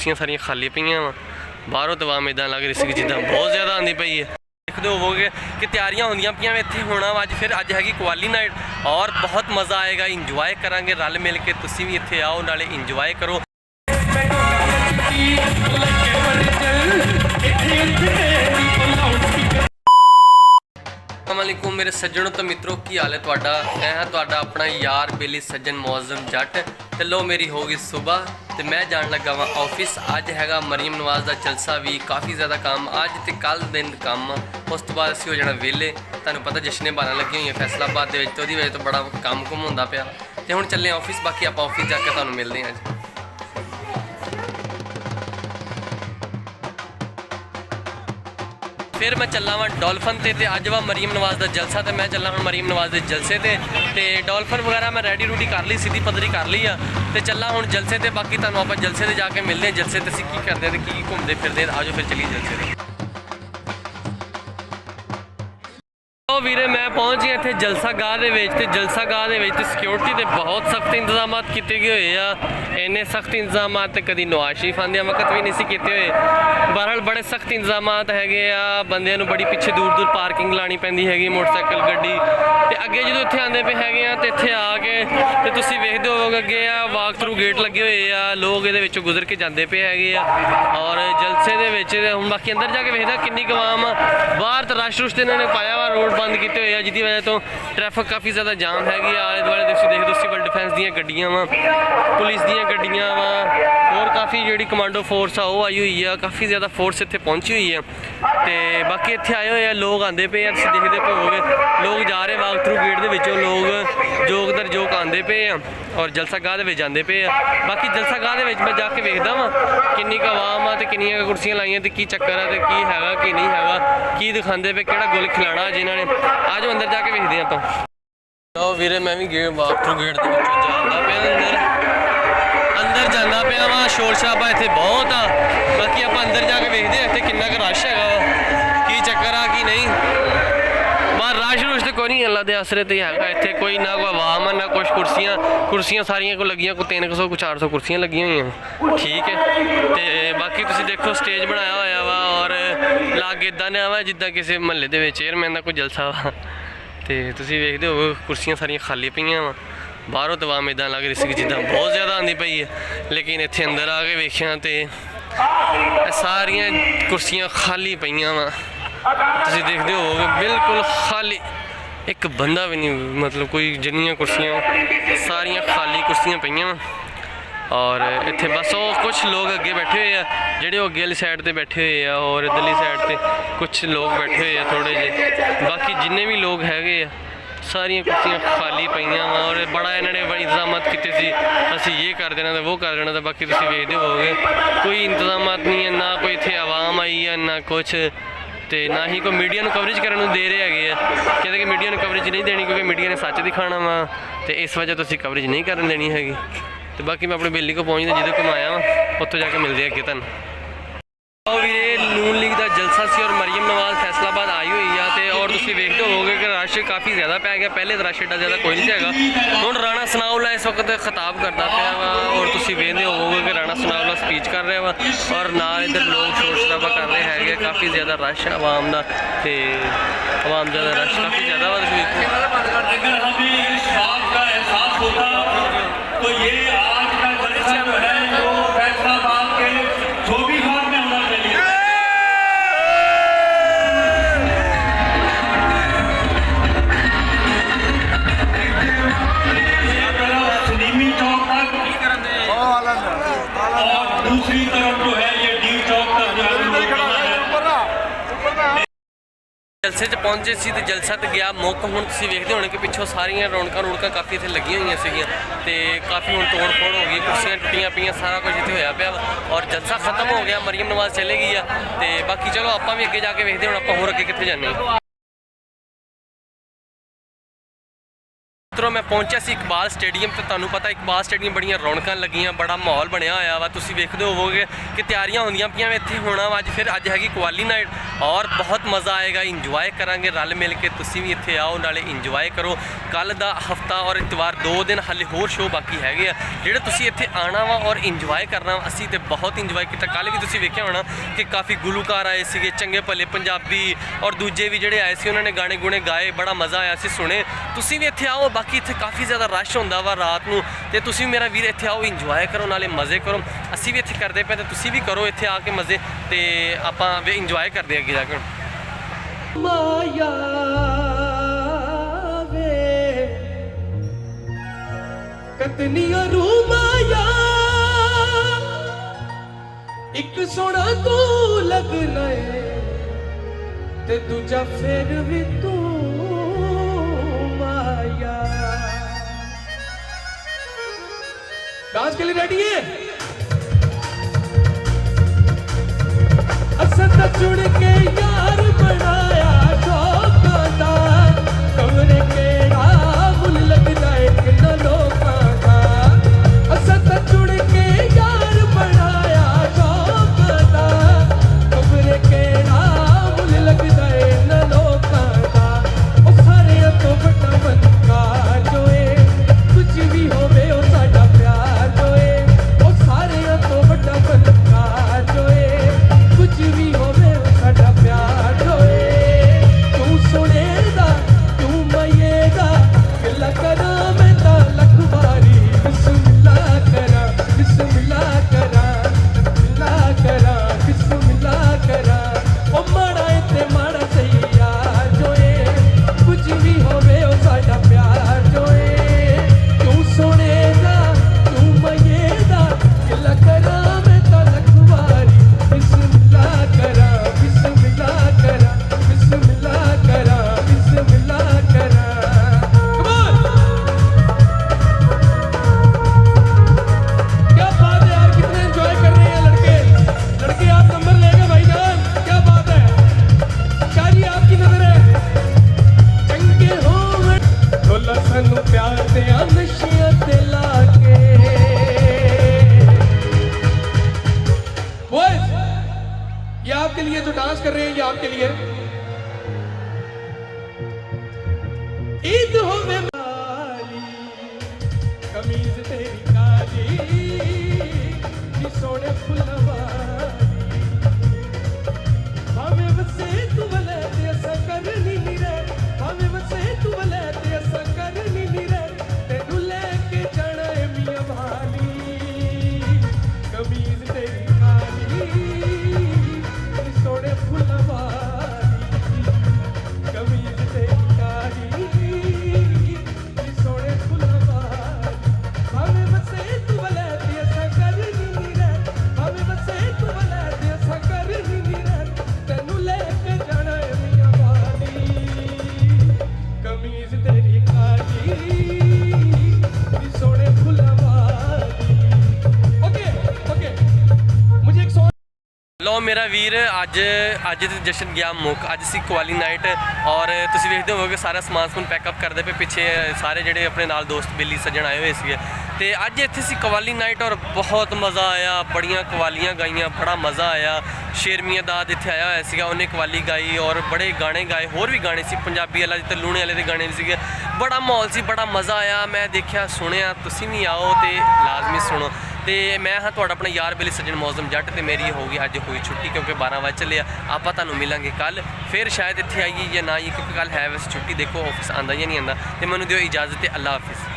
कुर्सियां सारियां खाली पईयां वा बाहरों दवाम इदां लग रही सी जिद्दां बहुत ज़्यादा आंदी पई है। देखते होवोगे कि तैयारियां होंदियां पियां इत्थे होना अज फिर अज हैगी कवाली नाइट और बहुत मज़ा आएगा इंजॉय करांगे रल मिल के। तुसीं भी इत्थे आओ नाले इंजॉय करो। अस्सलामुअलैकुम मेरे सज्जनों तो मित्रों की हाल है तुहाडा। मैं हाँ तुहाडा अपना यार बेली सज्जन मौजम जट। तो लो मेरी हो गई सुबह तो मैं जान लगा वा ऑफिस। अज हैगा मरीम नवाज़ का जलसा भी काफ़ी ज़्यादा काम अज तो कल दिन काम उस तो बाद असीं हो जाना वेले। तुहानूं पता जश्ने बारां लगी हुई फैसलाबाद दे विच तो वजह तो बड़ा काम कुम होंदा पिया ते हुण चले ऑफिस। बाकी आप ऑफिस जाके तुहानूं मिलते हैं अज। फिर मैं चला वा डॉल्फिन ते अज वा मरीम नवाज़ का जलसा। तो मैं चला हूँ मरीम नवाज़ के जलसे ते डॉल्फिन वगैरह मैं रेडी रूडी कर ली सीधी पदरी कर ली आ ते चला हूँ जलसे ते। बाकी तुहानूं आप जलसे ते जाके मिलते हैं जलसे ते असीं की करते हैं की घूमते फिरते। आजो फिर चलिए जलसे ते। वीरे मैं पहुँच गया इत्थे जलसा गाह दे विच ते जलसा गाह दे विच सिक्योरिटी के बहुत सख्त इंतजाम किए गए हुए आ। इन्ने सख्त इंतजाम तो कभी नवाज शरीफ आंदे वक्त भी नहीं किए हुए। बहरहाल बड़े सख्त इंतजाम है बंदियां नूं बड़ी पिछे दूर दूर पार्किंग लानी पैंदी हैगी मोटरसाइकिल गड्डी ते अगे जो इत्थे आंदे पे है तो इत्थे आके ते तुसीं वेखदे होवोगे अगे वाक थ्रू गेट लगे हुए आ लोग इहदे विचों गुजर के जाते पे है और जलसे दे विच हुण बाकी अंदर जाके वेखदा किन्नी आवाम बाहर तो रश रुश इन्होंने पाया वा रोड बंद किए हुए हैं जिसकी वजह तो ट्रैफिक काफ़ी ज़्यादा जाम हैगी। आले दुआले तुसीं देख दो सिविल डिफेंस दी गड्डियां वा पुलिस दी गड्डियां वा और काफ़ी जी कमांडो फोर्स आ वो आई हुई है। काफ़ी ज़्यादा फोर्स इत्थे पहुंची हुई है तो बाकी इत्थे आए हुए लोग आते पे तुसीं देखदे होवोगे लोग जा रहे वाक थ्रू गेट दे विचों लोग जोक दर जोक आते पे और जलसा गाह दे विच जांदे पे। बाकी जलसा गाह दे विच मैं जाके वेखदा वां किन्नी क आवाम आ ते किन्नियां कुर्सियां लाइयां ते की चक्कर है ते की हैगा की नहीं हैगा की दिखांदे पे केड़ा गुल खिलाना जिन्हां ने। आज अंदर जाके वेखदे आं। तो वीरे मैं भी गेट वाक थ्रू गेट दे विचों जांदा पिया अंदर जाना पिया वा शोर शराबा इत्थे बहुत आ। बाकी आप अंदर जाके वेखदे इत्थे किन्ना क रश हैगा की चक्कर आ की नहीं। बाहर रश रुश तो कोई नहीं अल्लाह के आसरे तो हैगा इत्थे कोई ना कोई आवाम है ना कुछ कुर्सियां सारियां को लगियां कोई 300 को 400 कुर्सियां लगी हुई हैं ठीक है। तो बाकी तुसीं देखो स्टेज बनाया होया वा और लाग इदां ने वा जिद्दां किसी महल्ले दे विच चेयरमैन दा कोई जलसा वा तो तुसीं वेखदे हो कुर्सियां सारियां खाली पईयां वा बाहरों तो आवाम इदां लग रही सी जिद्दां बहुत ज़्यादा आंदी पई है। लेकिन इत्थे अंदर आके वेखिया तो सारियां कुर्सियां खाली पईयां वा तुसीं देखदे होवोगे बिल्कुल खाली एक बंदा भी नहीं मतलब कोई जिन्नियां कुर्सियां सारियां खाली कुर्सियां पईयां और इत्थे बस वो कुछ लोग अगे बैठे हुए हैं जेडे अगे वाली साइड ते बैठे हुए हैं और इधरली साइड ते कुछ लोग बैठे हुए हैं थोड़े जे। बाकी जिन्ने भी लोग हैगे सारियां कुर्सियां खाली पईयां और बड़ा इन्होंने इंतजाम किए सी असीं ये कर देना तो वो कर देना। तो बाकी तुसीं वेखदे होवोगे कोई इंतजाम नहीं है ना कोई इत्थे आवाम आई है ना कुछ तो ना ही कोई मीडिया कवरेज करने दे रहे है कहते कि मीडिया कवरेज नहीं देनी क्योंकि मीडिया ने सच दिखाना वा तो इस वजह तो कवरेज नहीं करन देनी हैगी। तो बाकी मैं अपने बेली को पहुँचदा जिदे को आया वा उत्थों जाके मिलते अगे तुहानूं। वीरे नून लीग का जलसा सी और मरीम नवाज़ फैसलाबाद आई हुई है तो और तुसीं वेखदे होवोगे कि रश काफ़ी ज़्यादा पै गया। पहले तो रश एड्डा ज़्यादा कोई नहीं हैगा। हुण राणा सनाउल्ला इस वक्त खिताब करता पाया वा और तुसीं वेखदे होवोगे कि राणा सनाउल्ला स्पीच कर रहा वा और नाल इधर लोग शोर शराबा कर रहे हैं। काफ़ी ज़्यादा रश है आवाम का तो आवाम ज़्यादा रश काफ़ी ज़्यादा वा दूसरी तरफ जो है ये डी चौक जलसे च पहुंचे सी तो जलसा तो गया मुक। हुण तुसीं वेखदे होणे कि पिछों सारियां रौनकां रुणकां काफ़ी इत्थे लगी हुई सीगियां ते काफ़ी हुण तोड़ फोड़ हो गई कुर्सियां टुटियां पईयां सारा कुछ इत्थे होया पिया और जलसा खत्म हो गया मरीम नवाज़ चले गई है। तो बाकी चलो आपां भी अगे जाके वेखदे हुण आपां होर अगे कित्थे जाने। ਮਿੱਤਰੋ ਮੈਂ ਪਹੁੰਚਿਆ ਸੀ ਇਕਬਾਲ ਸਟੇਡੀਅਮ ਤੇ ਤੁਹਾਨੂੰ ਪਤਾ ਇਕਬਾਲ ਸਟੇਡੀਅਮ ਬੜੀਆਂ ਰੌਣਕਾਂ ਲੱਗੀਆਂ, ਬੜਾ ਮਾਹੌਲ ਬਣਿਆ ਹੋਇਆ ਵਾ। ਤੁਸੀਂ ਵੇਖਦੇ ਹੋਵੋਗੇ ਕਿ ਤਿਆਰੀਆਂ ਹੁੰਦੀਆਂ ਪਈਆਂ ਇੱਥੇ ਹੋਣਾ ਵਾ ਅੱਜ ਹੈਗੀ ਕਵਾਲੀ ਨਾਈਟ ਔਰ ਬਹੁਤ ਮਜ਼ਾ ਆਏਗਾ, ਇੰਜੋਏ ਕਰਾਂਗੇ ਰਲ ਮਿਲ ਕੇ। ਤੁਸੀਂ ਵੀ ਇੱਥੇ ਆਓ ਨਾਲੇ ਇੰਜੋਏ ਕਰੋ। ਕੱਲ ਦਾ ਹਫਤਾ ਔਰ ਇਤਵਾਰ 2 ਦਿਨ ਹਾਲੇ ਹੋਰ ਸ਼ੋਅ ਬਾਕੀ ਹੈਗੇ ਆ ਜਿਹੜੇ ਤੁਸੀਂ ਇੱਥੇ ਆਣਾ ਵਾ ਔਰ ਇੰਜੋਏ ਕਰਨਾ ਵਾ। ਅਸੀਂ ਤੇ ਬਹੁਤ ਇੰਜੋਏ ਕੀਤਾ। ਕੱਲ ਵੀ ਤੁਸੀਂ ਵੇਖਿਆ ਹੋਣਾ ਕਿ ਕਾਫੀ ਗੁਲੂਕਾਰ ਆਏ ਸੀਗੇ, ਚੰਗੇ ਭਲੇ ਪੰਜਾਬੀ ਔਰ ਦੂਜੇ ਵੀ ਜਿਹੜੇ ਆਏ ਸੀ ਉਹਨਾਂ ਨੇ ਗਾਣੇ ਗੁਣੇ ਗਾਏ, ਬੜਾ ਮਜ਼ਾ ਆਇਆ ਸੀ ਸੁਣੇ। ਤੁਸੀਂ ਵੀ ਇੱਥੇ ਆਓ। ਬਾਕੀ ਇੱਥੇ ਕਾਫੀ ਜ਼ਿਆਦਾ ਰਸ਼ ਹੁੰਦਾ ਵਾ ਰਾਤ ਨੂੰ ਤੇ ਤੁਸੀਂ ਮੇਰਾ ਵੀਰ ਇੱਥੇ ਆਓ, ਇੰਜੋਏ ਕਰੋ ਨਾਲੇ ਮਜ਼ੇ ਕਰੋ। ਅਸੀਂ ਵੀ ਇੱਥੇ ਕਰਦੇ ਪਏ ਤੇ ਤੁਸੀਂ ਵੀ ਕਰੋ ਇੱਥੇ ਆ ਕੇ ਮਜ਼ੇ ਤੇ ਆਪਾਂ ਵੀ ਇੰਜੋਏ ਕਰਦੇ ਅੱਗੇ ਜਾ ਕੇ। ਮਾਇਆ ਵੇ ਕਤਨੀਆਂ ਰੂ ਮਾਇਆ ਇੱਕ ਸੋਹਣਾ ਤੂੰ ਲੱਗਣਾ ਏ ਤੇ ਦੂਜਾ ਫਿਰ ਵੀ ਤੂੰ ਮਾਇਆ। डांस के लिए रेडी है? असद जुड़ के यार बनाया शौकां दा कमरे केड़ा मुल लगदा एक न लोकां दा। असद जुड़ के यार बनाया शौकां दा कमरे केड़ा मुल लगदा एक न लोकां दा। ओ सारे तो बड़ा बनका जो ए कुछ भी होवे ओ साडा प्यार आपके लिए जो डांस कर रहे हैं ये आपके लिए। ईद हो में माली कमीज तेरी काली नी सोने फुलवाली भावे वसे तू वले ते असा करनी नी रे भावे वसे तू वले ते असा करनी नी रे तेनू लेके जाना है मियां भाली कमीज तेरी काली सोने फुलवारी कमीज तेरी काली सोने फुलवारी भावे बसे तू वले ते असा करनी नी रे भावे बसे तू वले ते असा करनी नी रे तेनू लेके जाना है मियां वाली कमीज तेरी काली सोने फुलवारी। ओके मुझे एक ਲਓ ਮੇਰਾ ਵੀਰ ਅੱਜ ਤੇ ਜਸ਼ਨ ਗਿਆ ਮੁੱਕ। ਅੱਜ ਸੀ ਕਵਾਲੀ ਨਾਈਟ ਔਰ ਤੁਸੀਂ ਵੇਖਦੇ ਹੋਵੋਗੇ ਸਾਰਾ ਸਮਾਨ ਪੈਕਅਪ ਕਰਦੇ ਪਏ ਪਿੱਛੇ ਸਾਰੇ ਜਿਹੜੇ ਆਪਣੇ ਨਾਲ ਦੋਸਤ ਬੇਲੀ ਸੱਜਣ ਆਏ ਹੋਏ ਸੀਗੇ ਤੇ ਅੱਜ ਇੱਥੇ ਸੀ ਕਵਾਲੀ ਨਾਈਟ ਔਰ ਬਹੁਤ ਮਜ਼ਾ ਆਇਆ। ਬੜੀਆਂ ਕਵਾਲੀਆਂ ਗਾਈਆਂ, ਬੜਾ ਮਜ਼ਾ ਆਇਆ। ਸ਼ੇਰ ਮੀਆਂ ਦਾਦ ਇੱਥੇ ਆਇਆ ਹੋਇਆ ਸੀਗਾ, ਉਹਨੇ ਕਵਾਲੀ ਗਾਈ ਔਰ ਬੜੇ ਗਾਣੇ ਗਾਏ, ਹੋਰ ਵੀ ਗਾਣੇ ਸੀ ਪੰਜਾਬੀ ਵਾਲਾ ਤੇ ਲੂਣੇ ਵਾਲੇ ਦੇ ਗਾਣੇ ਵੀ ਸੀਗੇ। ਬੜਾ ਮਾਹੌਲ ਸੀ, ਬੜਾ ਮਜ਼ਾ ਆਇਆ। ਮੈਂ ਦੇਖਿਆ ਸੁਣਿਆ, ਤੁਸੀਂ ਵੀ ਆਓ ਤੇ ਲਾਜ਼ਮੀ ਸੁਣੋ। ਤੇ ਮੈਂ ਹਾਂ ਤੁਹਾਡਾ ਆਪਣਾ ਯਾਰ ਬੇਲੀ ਸੱਜਣ ਮੌਜ਼ਮ ਜੱਟ ਤੇ ਮੇਰੀ ਹੋ ਗਈ ਅੱਜ ਹੋਈ ਛੁੱਟੀ ਕਿਉਂਕਿ 12 ਵਜੇ ਚੱਲਿਆ। ਆਪਾਂ ਤੁਹਾਨੂੰ ਮਿਲਾਂਗੇ ਕੱਲ ਫਿਰ ਸ਼ਾਇਦ ਇੱਥੇ ਆਈਏ ਜਾਂ ਨਾ ਆਈਏ ਕਿਉਂਕਿ ਕੱਲ ਹੈ ਵੈਸੇ ਛੁੱਟੀ। ਦੇਖੋ ਆਫਿਸ ਆਉਂਦਾ ਜਾਂ ਨਹੀਂ ਆਉਂਦਾ ਤੇ ਮੈਨੂੰ ਦਿਓ ਇਜਾਜ਼ਤ ਤੇ ਅੱਲਾ ਹਾਫਿਜ਼।